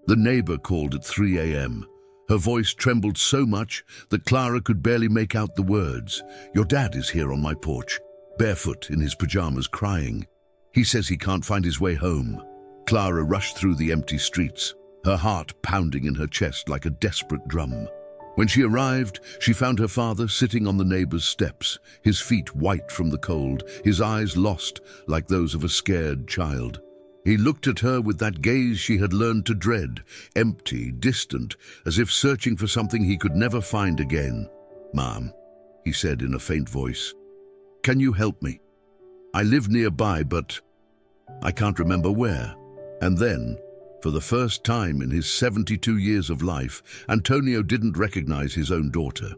The neighbor called at 3 a.m. Her voice trembled so much that Clara could barely make out the words. "Your dad is here on my porch, barefoot in his pajamas, crying. He says he can't find his way home." Clara rushed through the empty streets, her heart pounding in her chest like a desperate drum. When she arrived, she found her father sitting on the neighbor's steps, his feet white from the cold, his eyes lost like those of a scared child. He looked at her with that gaze she had learned to dread, empty, distant, as if searching for something he could never find again. "Mom," he said in a faint voice, "can you help me? I live nearby, but I can't remember where." And then, for the first time in his 72 years of life, Antonio didn't recognize his own daughter.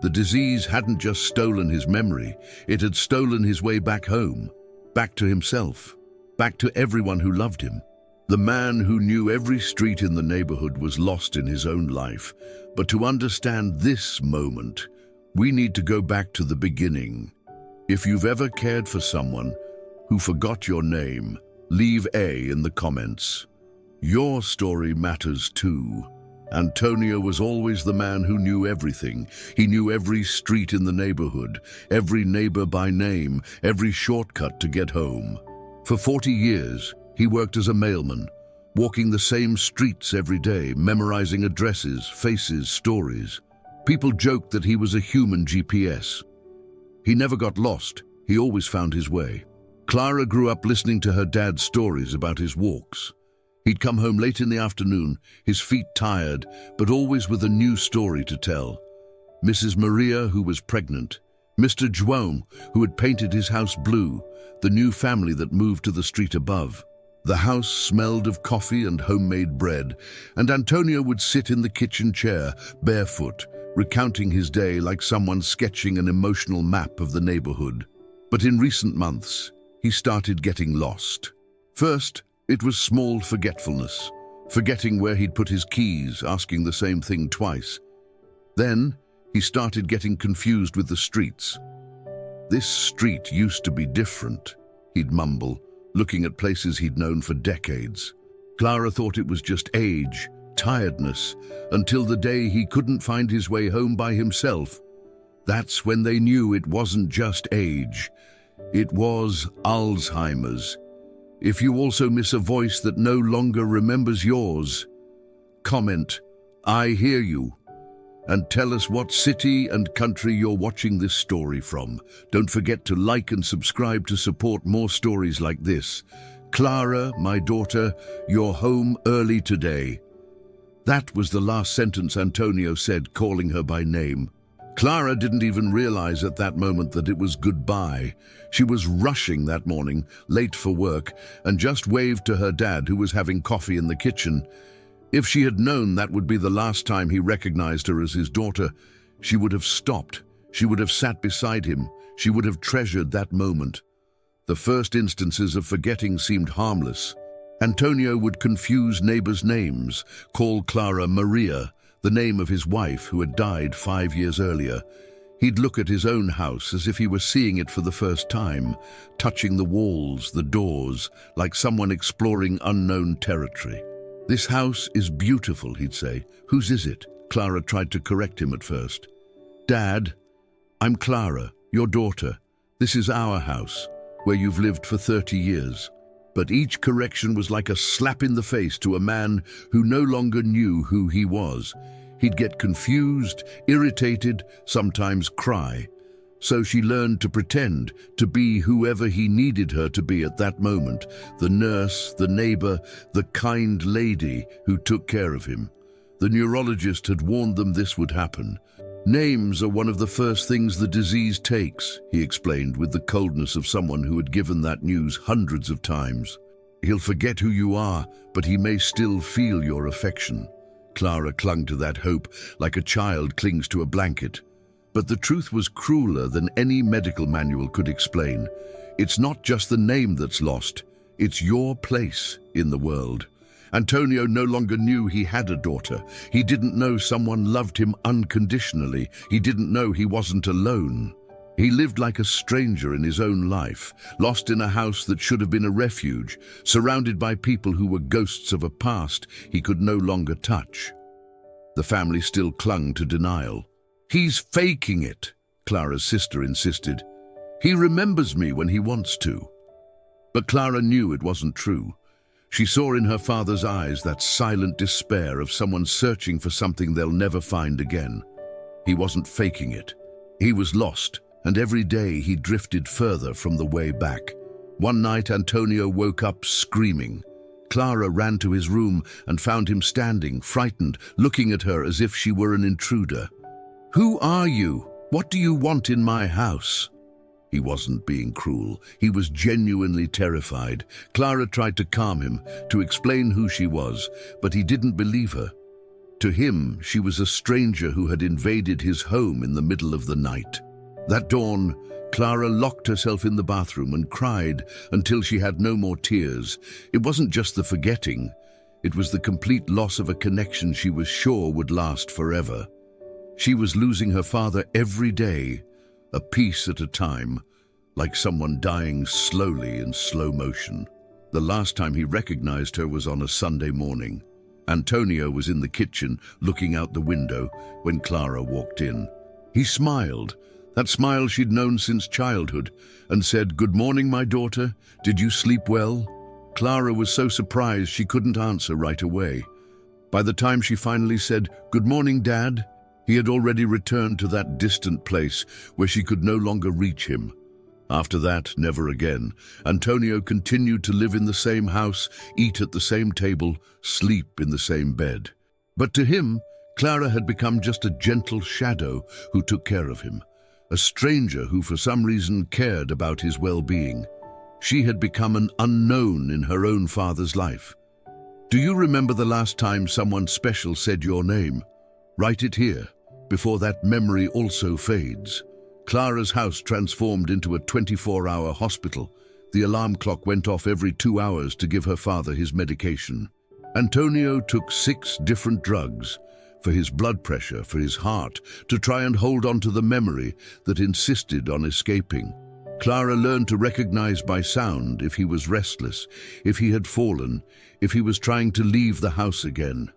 The disease hadn't just stolen his memory, it had stolen his way back home, back to himself, back to everyone who loved him. The man who knew every street in the neighborhood was lost in his own life. But to understand this moment, we need to go back to the beginning. If you've ever cared for someone who forgot your name, leave A in the comments. Your story matters too. Antonio was always the man who knew everything. He knew every street in the neighborhood, every neighbor by name, every shortcut to get home. For 40 years, he worked as a mailman, walking the same streets every day, memorizing addresses, faces, stories. People joked that he was a human GPS. He never got lost. He always found his way. Clara grew up listening to her dad's stories about his walks. He'd come home late in the afternoon, his feet tired, but always with a new story to tell. Mrs. Maria, who was pregnant. Mr. João, who had painted his house blue, the new family that moved to the street above. The house smelled of coffee and homemade bread, and Antonio would sit in the kitchen chair, barefoot, recounting his day like someone sketching an emotional map of the neighborhood. But in recent months, he started getting lost. First, it was small forgetfulness, forgetting where he'd put his keys, asking the same thing twice. Then, he started getting confused with the streets. "This street used to be different," he'd mumble, looking at places he'd known for decades. Clara thought it was just age, tiredness, until the day he couldn't find his way home by himself. That's when they knew it wasn't just age. It was Alzheimer's. If you also miss a voice that no longer remembers yours, comment, "I hear you," and tell us what city and country you're watching this story from. Don't forget to like and subscribe to support more stories like this. "Clara, my daughter, you're home early today." That was the last sentence Antonio said, calling her by name. Clara didn't even realize at that moment that it was goodbye. She was rushing that morning, late for work, and just waved to her dad, who was having coffee in the kitchen. If she had known that would be the last time he recognized her as his daughter, she would have stopped. She would have sat beside him. She would have treasured that moment. The first instances of forgetting seemed harmless. Antonio would confuse neighbors' names, call Clara Maria, the name of his wife who had died 5 years earlier. He'd look at his own house as if he were seeing it for the first time, touching the walls, the doors, like someone exploring unknown territory. "This house is beautiful," he'd say. "Whose is it?" Clara tried to correct him at first. "Dad, I'm Clara, your daughter. This is our house, where you've lived for 30 years. But each correction was like a slap in the face to a man who no longer knew who he was. He'd get confused, irritated, sometimes cry. So she learned to pretend, to be whoever he needed her to be at that moment, the nurse, the neighbor, the kind lady who took care of him. The neurologist had warned them this would happen. "Names are one of the first things the disease takes," he explained with the coldness of someone who had given that news hundreds of times. "He'll forget who you are, but he may still feel your affection." Clara clung to that hope like a child clings to a blanket. But the truth was crueler than any medical manual could explain. It's not just the name that's lost, it's your place in the world. Antonio no longer knew he had a daughter. He didn't know someone loved him unconditionally. He didn't know he wasn't alone. He lived like a stranger in his own life, lost in a house that should have been a refuge, surrounded by people who were ghosts of a past he could no longer touch. The family still clung to denial. "He's faking it," Clara's sister insisted. "He remembers me when he wants to." But Clara knew it wasn't true. She saw in her father's eyes that silent despair of someone searching for something they'll never find again. He wasn't faking it. He was lost, and every day he drifted further from the way back. One night, Antonio woke up screaming. Clara ran to his room and found him standing, frightened, looking at her as if she were an intruder. "Who are you? What do you want in my house?" He wasn't being cruel. He was genuinely terrified. Clara tried to calm him, to explain who she was, but he didn't believe her. To him, she was a stranger who had invaded his home in the middle of the night. That dawn, Clara locked herself in the bathroom and cried until she had no more tears. It wasn't just the forgetting. It was the complete loss of a connection she was sure would last forever. She was losing her father every day, a piece at a time, like someone dying slowly in slow motion. The last time he recognized her was on a Sunday morning. Antonio was in the kitchen, looking out the window, when Clara walked in. He smiled, that smile she'd known since childhood, and said, "Good morning, my daughter. Did you sleep well?" Clara was so surprised she couldn't answer right away. By the time she finally said, "Good morning, Dad," he had already returned to that distant place where she could no longer reach him. After that, never again. Antonio continued to live in the same house, eat at the same table, sleep in the same bed. But to him, Clara had become just a gentle shadow who took care of him, a stranger who for some reason cared about his well-being. She had become an unknown in her own father's life. Do you remember the last time someone special said your name? Write it here, before that memory also fades. Clara's house transformed into a 24-hour hospital. The alarm clock went off every 2 hours to give her father his medication. Antonio took 6 different drugs, for his blood pressure, for his heart, to try and hold on to the memory that insisted on escaping. Clara learned to recognize by sound if he was restless, if he had fallen, if he was trying to leave the house again.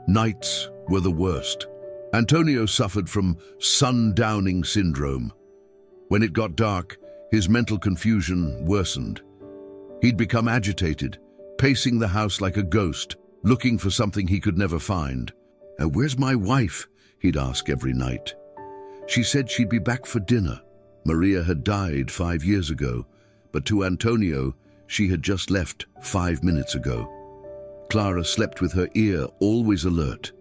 Nights were the worst. Antonio suffered from sundowning syndrome. When it got dark, his mental confusion worsened. He'd become agitated, pacing the house like a ghost, looking for something he could never find. "Where's my wife?" he'd ask every night. She said she'd be back for dinner. Maria had died 5 years ago, but to Antonio, she had just left 5 minutes ago. Clara slept with her ear always alert.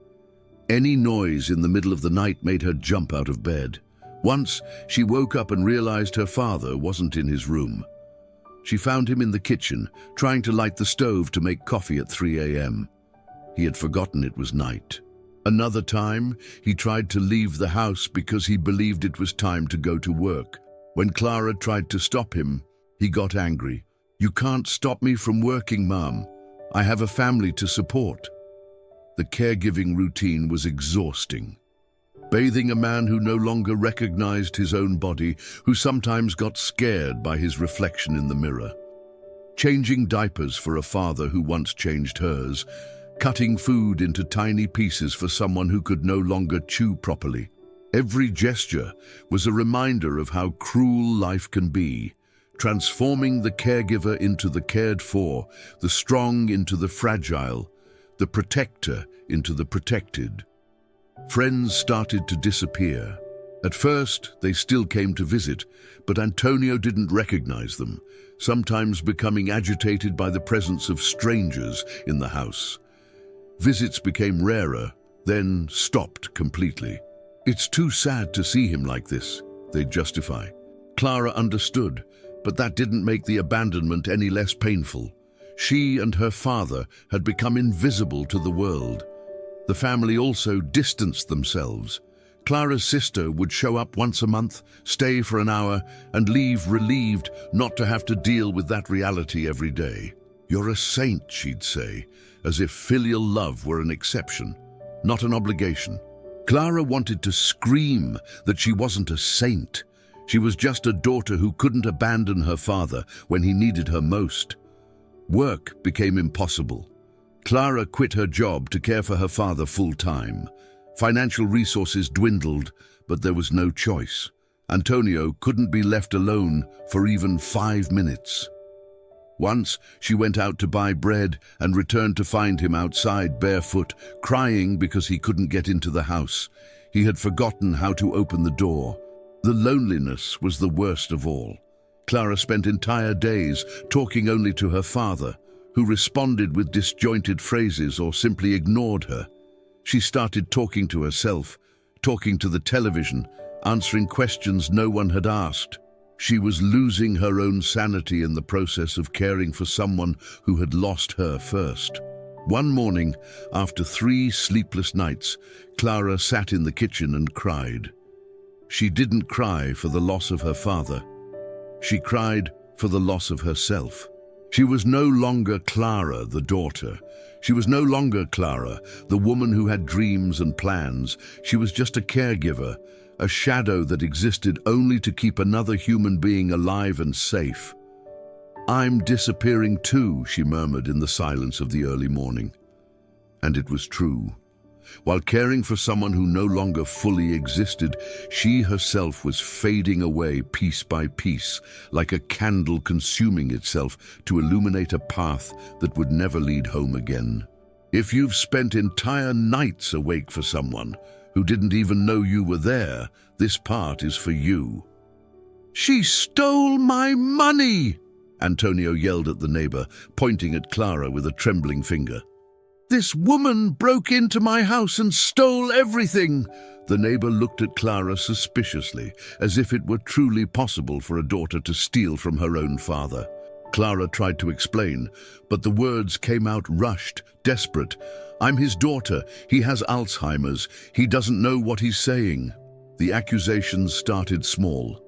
Any noise in the middle of the night made her jump out of bed. Once, she woke up and realized her father wasn't in his room. She found him in the kitchen, trying to light the stove to make coffee at 3 a.m. He had forgotten it was night. Another time, he tried to leave the house because he believed it was time to go to work. When Clara tried to stop him, he got angry. "You can't stop me from working, Mom. I have a family to support." The caregiving routine was exhausting. Bathing a man who no longer recognized his own body, who sometimes got scared by his reflection in the mirror. Changing diapers for a father who once changed hers. Cutting food into tiny pieces for someone who could no longer chew properly. Every gesture was a reminder of how cruel life can be, transforming the caregiver into the cared for, the strong into the fragile, the protector into the protected. Friends started to disappear. At first, they still came to visit, but Antonio didn't recognize them, sometimes becoming agitated by the presence of strangers in the house. Visits became rarer, then stopped completely. "It's too sad to see him like this," they'd justify. Clara understood, but that didn't make the abandonment any less painful. She and her father had become invisible to the world. The family also distanced themselves. Clara's sister would show up once a month, stay for an hour, and leave relieved not to have to deal with that reality every day. "You're a saint," she'd say, as if filial love were an exception, not an obligation. Clara wanted to scream that she wasn't a saint. She was just a daughter who couldn't abandon her father when he needed her most. Work became impossible. Clara quit her job to care for her father full-time. Financial resources dwindled, but there was no choice. Antonio couldn't be left alone for even 5 minutes. Once, she went out to buy bread and returned to find him outside barefoot, crying because he couldn't get into the house. He had forgotten how to open the door. The loneliness was the worst of all. Clara spent entire days talking only to her father, who responded with disjointed phrases or simply ignored her. She started talking to herself, talking to the television, answering questions no one had asked. She was losing her own sanity in the process of caring for someone who had lost her first. One morning, after 3 sleepless nights, Clara sat in the kitchen and cried. She didn't cry for the loss of her father. She cried for the loss of herself. She was no longer Clara, the daughter. She was no longer Clara, the woman who had dreams and plans. She was just a caregiver, a shadow that existed only to keep another human being alive and safe. "I'm disappearing too," she murmured in the silence of the early morning. And it was true. While caring for someone who no longer fully existed, she herself was fading away piece by piece, like a candle consuming itself to illuminate a path that would never lead home again. If you've spent entire nights awake for someone who didn't even know you were there, this part is for you. "She stole my money!" Antonio yelled at the neighbor, pointing at Clara with a trembling finger. "This woman broke into my house and stole everything." The neighbor looked at Clara suspiciously, as if it were truly possible for a daughter to steal from her own father. Clara tried to explain, but the words came out rushed, desperate. "I'm his daughter. He has Alzheimer's. He doesn't know what he's saying." The accusations started small.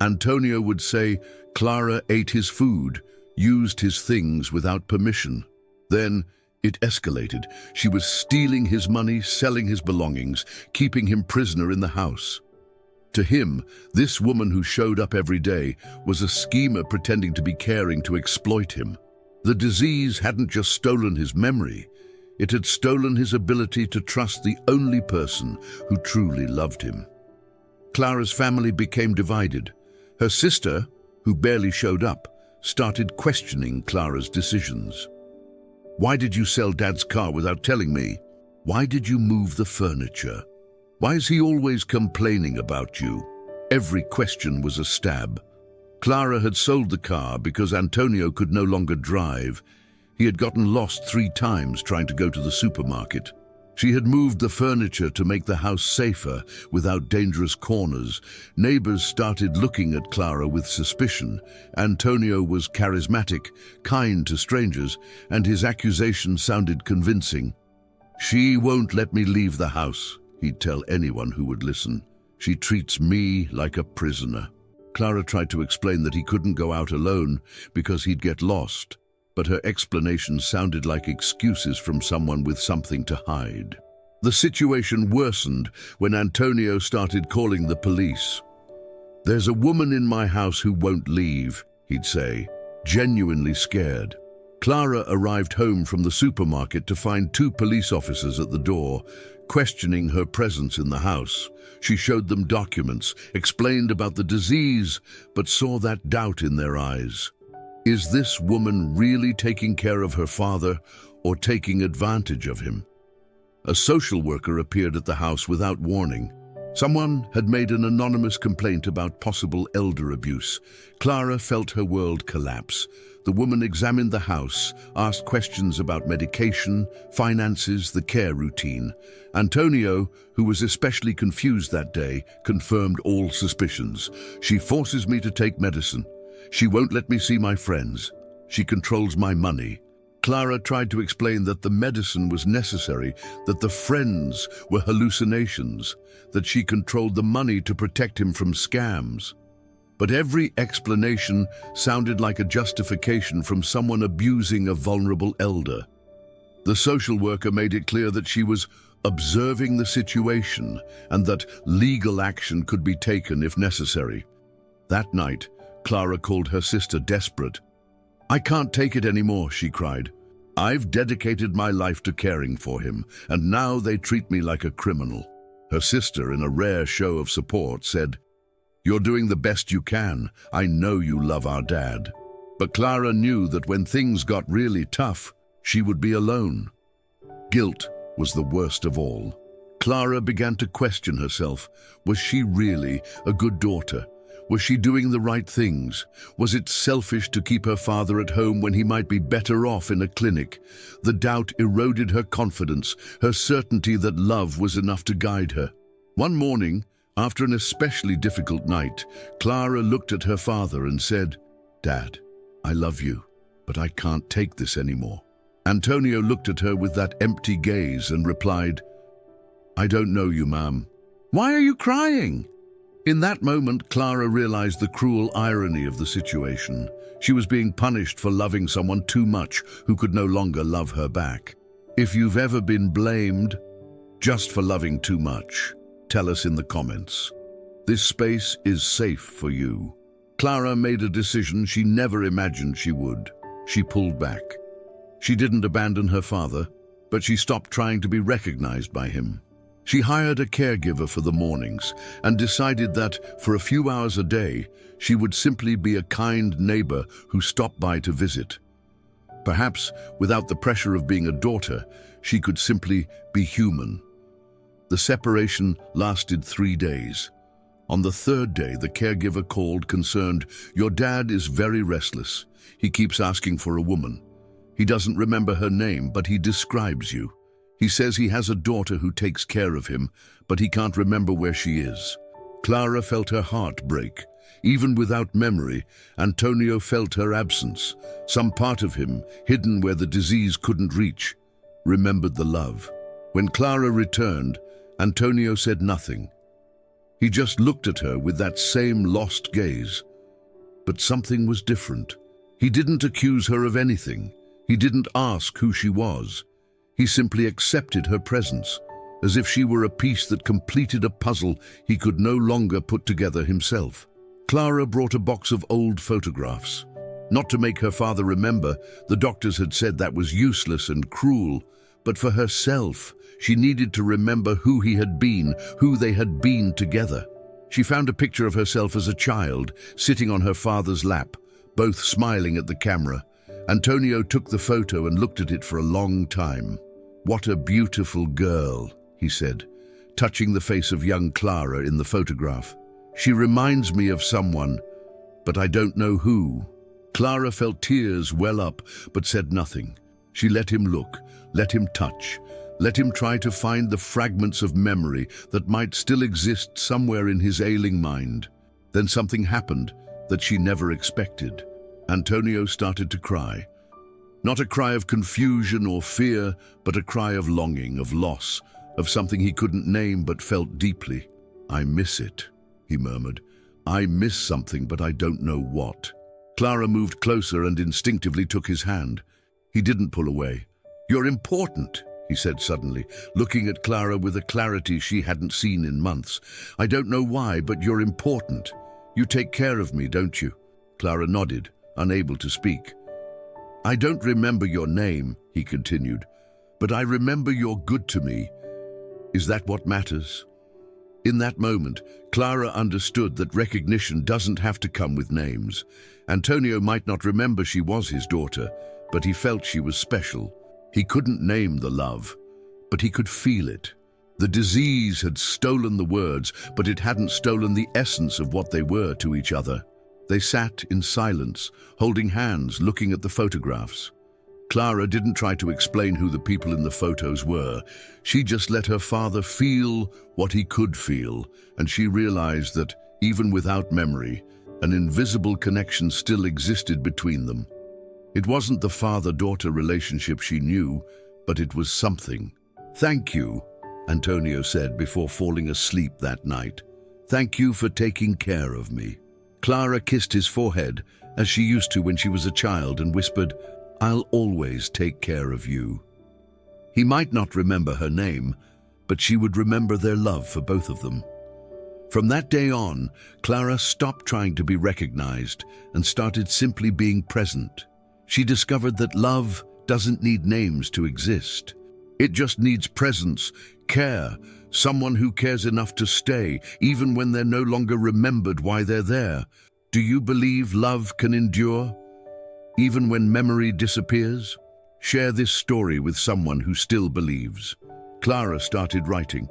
Antonio would say Clara ate his food, used his things without permission. Then it escalated. She was stealing his money, selling his belongings, keeping him prisoner in the house. To him, this woman who showed up every day was a schemer pretending to be caring to exploit him. The disease hadn't just stolen his memory, it had stolen his ability to trust the only person who truly loved him. Clara's family became divided. Her sister, who barely showed up, started questioning Clara's decisions. "Why did you sell Dad's car without telling me? Why did you move the furniture? Why is he always complaining about you?" Every question was a stab. Clara had sold the car because Antonio could no longer drive. He had gotten lost 3 times trying to go to the supermarket. She had moved the furniture to make the house safer, without dangerous corners. Neighbors started looking at Clara with suspicion. Antonio was charismatic, kind to strangers, and his accusations sounded convincing. "She won't let me leave the house," he'd tell anyone who would listen. "She treats me like a prisoner." Clara tried to explain that he couldn't go out alone because he'd get lost, but her explanations sounded like excuses from someone with something to hide. The situation worsened when Antonio started calling the police. "There's a woman in my house who won't leave," he'd say, genuinely scared. Clara arrived home from the supermarket to find 2 police officers at the door, questioning her presence in the house. She showed them documents, explained about the disease, but saw that doubt in their eyes. Is this woman really taking care of her father or taking advantage of him? A social worker appeared at the house without warning. Someone had made an anonymous complaint about possible elder abuse. Clara felt her world collapse. The woman examined the house, asked questions about medication, finances, the care routine. Antonio, who was especially confused that day, confirmed all suspicions. "She forces me to take medicine. She won't let me see my friends. She controls my money." Clara tried to explain that the medicine was necessary, that the friends were hallucinations, that she controlled the money to protect him from scams. But every explanation sounded like a justification from someone abusing a vulnerable elder. The social worker made it clear that she was observing the situation and that legal action could be taken if necessary. That night, Clara called her sister desperate. "I can't take it anymore," she cried. "I've dedicated my life to caring for him, and now they treat me like a criminal." Her sister, in a rare show of support, said, "You're doing the best you can. I know you love our dad." But Clara knew that when things got really tough, she would be alone. Guilt was the worst of all. Clara began to question herself. Was she really a good daughter? Was she doing the right things? Was it selfish to keep her father at home when he might be better off in a clinic? The doubt eroded her confidence, her certainty that love was enough to guide her. One morning, after an especially difficult night, Clara looked at her father and said, "Dad, I love you, but I can't take this anymore." Antonio looked at her with that empty gaze and replied, "I don't know you, Ma'am." "Why are you crying?" In that moment, Clara realized the cruel irony of the situation. She was being punished for loving someone too much who could no longer love her back. If you've ever been blamed just for loving too much, tell us in the comments. This space is safe for you. Clara made a decision she never imagined she would. She pulled back. She didn't abandon her father, but she stopped trying to be recognized by him. She hired a caregiver for the mornings and decided that, for a few hours a day, she would simply be a kind neighbor who stopped by to visit. Perhaps, without the pressure of being a daughter, she could simply be human. The separation lasted 3 days. On the 3rd day, the caregiver called, concerned, "Your dad is very restless. He keeps asking for a woman. He doesn't remember her name, but he describes you. He says he has a daughter who takes care of him, but he can't remember where she is." Clara felt her heart break. Even without memory, Antonio felt her absence. Some part of him, hidden where the disease couldn't reach, remembered the love. When Clara returned, Antonio said nothing. He just looked at her with that same lost gaze. But something was different. He didn't accuse her of anything. He didn't ask who she was. He simply accepted her presence, as if she were a piece that completed a puzzle he could no longer put together himself. Clara brought a box of old photographs. Not to make her father remember, the doctors had said that was useless and cruel, but for herself, she needed to remember who he had been, who they had been together. She found a picture of herself as a child, sitting on her father's lap, both smiling at the camera. Antonio took the photo and looked at it for a long time. "What a beautiful girl," he said, touching the face of young Clara in the photograph. "She reminds me of someone, but I don't know who." Clara felt tears well up, but said nothing. She let him look, let him touch, let him try to find the fragments of memory that might still exist somewhere in his ailing mind. Then something happened that she never expected. Antonio started to cry. Not a cry of confusion or fear, but a cry of longing, of loss, of something he couldn't name but felt deeply. "I miss it," he murmured. "I miss something, but I don't know what." Clara moved closer and instinctively took his hand. He didn't pull away. "You're important," he said suddenly, looking at Clara with a clarity she hadn't seen in months. "I don't know why, but you're important. You take care of me, don't you?" Clara nodded, unable to speak. "I don't remember your name," he continued, "but I remember you're good to me. Is that what matters?" In that moment, Clara understood that recognition doesn't have to come with names. Antonio might not remember she was his daughter, but he felt she was special. He couldn't name the love, but he could feel it. The disease had stolen the words, but it hadn't stolen the essence of what they were to each other. They sat in silence, holding hands, looking at the photographs. Clara didn't try to explain who the people in the photos were. She just let her father feel what he could feel, and she realized that, even without memory, an invisible connection still existed between them. It wasn't the father-daughter relationship she knew, but it was something. "Thank you," Antonio said before falling asleep that night. "Thank you for taking care of me." Clara kissed his forehead, as she used to when she was a child, and whispered, "I'll always take care of you." He might not remember her name, but she would remember their love for both of them. From that day on, Clara stopped trying to be recognized and started simply being present. She discovered that love doesn't need names to exist. It just needs presence, care, someone who cares enough to stay, even when they're no longer remembered why they're there. Do you believe love can endure, even when memory disappears? Share this story with someone who still believes. Clara started writing.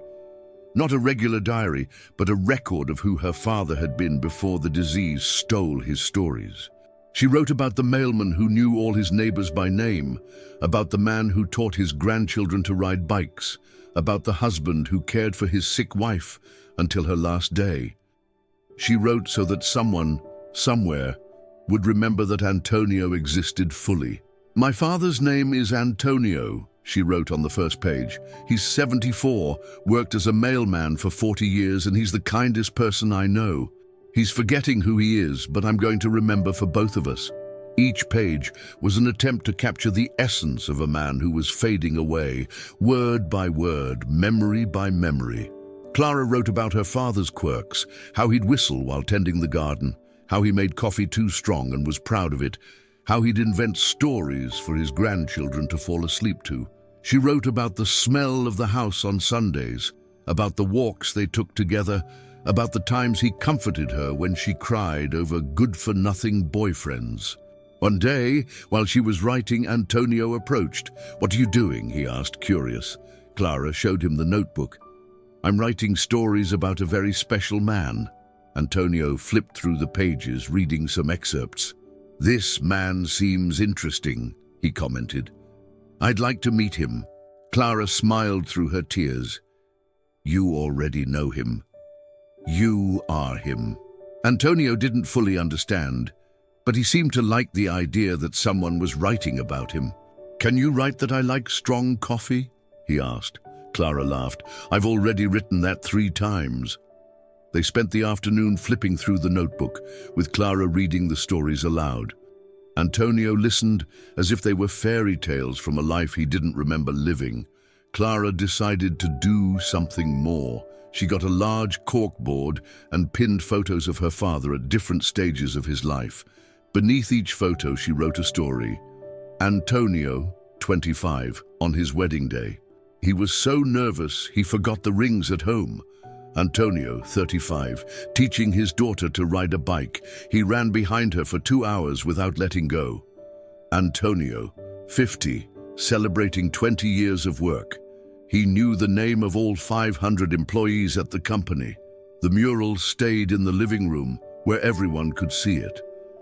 Not a regular diary, but a record of who her father had been before the disease stole his stories. She wrote about the mailman who knew all his neighbors by name, about the man who taught his grandchildren to ride bikes, about the husband who cared for his sick wife until her last day. She wrote so that someone, somewhere, would remember that Antonio existed fully. "My father's name is Antonio," she wrote on the first page. "He's 74, worked as a mailman for 40 years, and he's the kindest person I know. He's forgetting who he is, but I'm going to remember for both of us." Each page was an attempt to capture the essence of a man who was fading away, word by word, memory by memory. Clara wrote about her father's quirks, how he'd whistle while tending the garden, how he made coffee too strong and was proud of it, how he'd invent stories for his grandchildren to fall asleep to. She wrote about the smell of the house on Sundays, about the walks they took together, about the times he comforted her when she cried over good-for-nothing boyfriends. One day, while she was writing, Antonio approached. "What are you doing?" he asked, curious. Clara showed him the notebook. "I'm writing stories about a very special man." Antonio flipped through the pages, reading some excerpts. "This man seems interesting," he commented. "I'd like to meet him." Clara smiled through her tears. "You already know him. You are him." Antonio didn't fully understand, but he seemed to like the idea that someone was writing about him. "Can you write that I like strong coffee?" he asked. Clara laughed. "I've already written that 3 times. They spent the afternoon flipping through the notebook, with Clara reading the stories aloud. Antonio listened as if they were fairy tales from a life he didn't remember living. Clara decided to do something more. She got a large corkboard and pinned photos of her father at different stages of his life. Beneath each photo, she wrote a story. Antonio, 25, on his wedding day. He was so nervous he forgot the rings at home. Antonio, 35, teaching his daughter to ride a bike. He ran behind her for 2 hours without letting go. Antonio, 50, celebrating 20 years of work. He knew the name of all 500 employees at the company. The mural stayed in the living room where everyone could see it.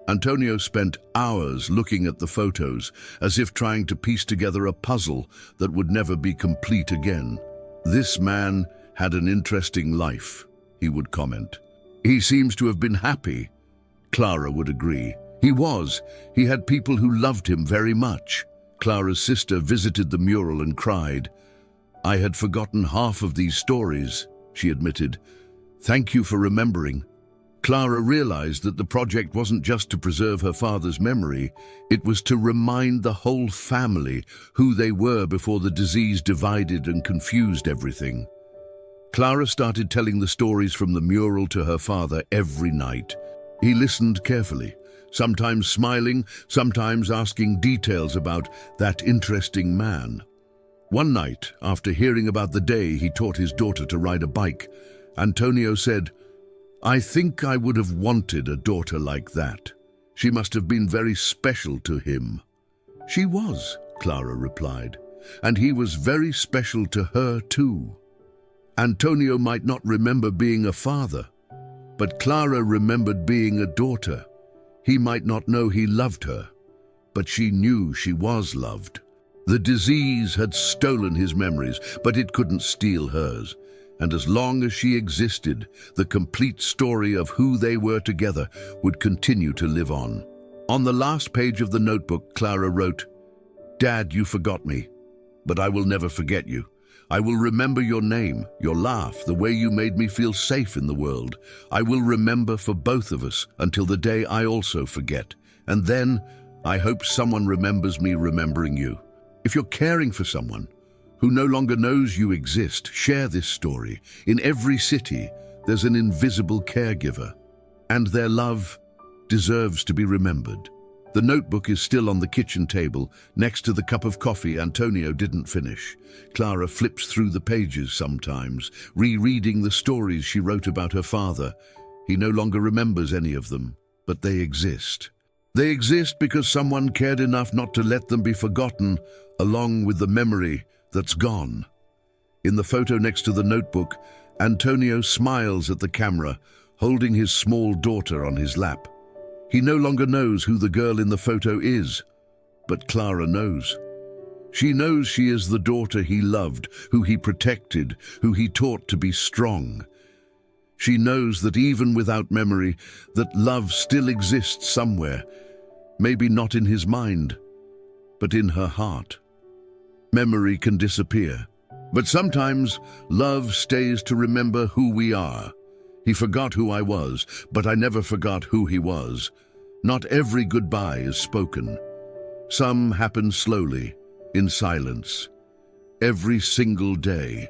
Antonio spent hours looking at the photos, as if trying to piece together a puzzle that would never be complete again. "This man had an interesting life," he would comment. "He seems to have been happy." Clara would agree. He was. He had people who loved him very much. Clara's sister visited the mural and cried. "I had forgotten half of these stories," she admitted. "Thank you for remembering." Clara realized that the project wasn't just to preserve her father's memory, it was to remind the whole family who they were before the disease divided and confused everything. Clara started telling the stories from the mural to her father every night. He listened carefully, sometimes smiling, sometimes asking details about that interesting man. One night, after hearing about the day he taught his daughter to ride a bike, Antonio said, "I think I would have wanted a daughter like that. She must have been very special to him." "She was," Clara replied, "and he was very special to her too." Antonio might not remember being a father, but Clara remembered being a daughter. He might not know he loved her, but she knew she was loved. The disease had stolen his memories, but it couldn't steal hers. And as long as she existed, the complete story of who they were together would continue to live on. On the last page of the notebook, Clara wrote, "Dad, you forgot me, but I will never forget you. I will remember your name, your laugh, the way you made me feel safe in the world. I will remember for both of us until the day I also forget. And then, I hope someone remembers me remembering you." If you're caring for someone who no longer knows you exist, share this story. In every city, there's an invisible caregiver, and their love deserves to be remembered. The notebook is still on the kitchen table, next to the cup of coffee Antonio didn't finish. Clara flips through the pages sometimes, rereading the stories she wrote about her father. He no longer remembers any of them, but they exist. They exist because someone cared enough not to let them be forgotten, along with the memory that's gone. In the photo next to the notebook, Antonio smiles at the camera, holding his small daughter on his lap. He no longer knows who the girl in the photo is, but Clara knows. She knows she is the daughter he loved, who he protected, who he taught to be strong. She knows that even without memory, that love still exists somewhere, maybe not in his mind, but in her heart. Memory can disappear, but sometimes love stays to remember who we are. He forgot who I was, but I never forgot who he was. Not every goodbye is spoken. Some happen slowly, in silence. Every single day,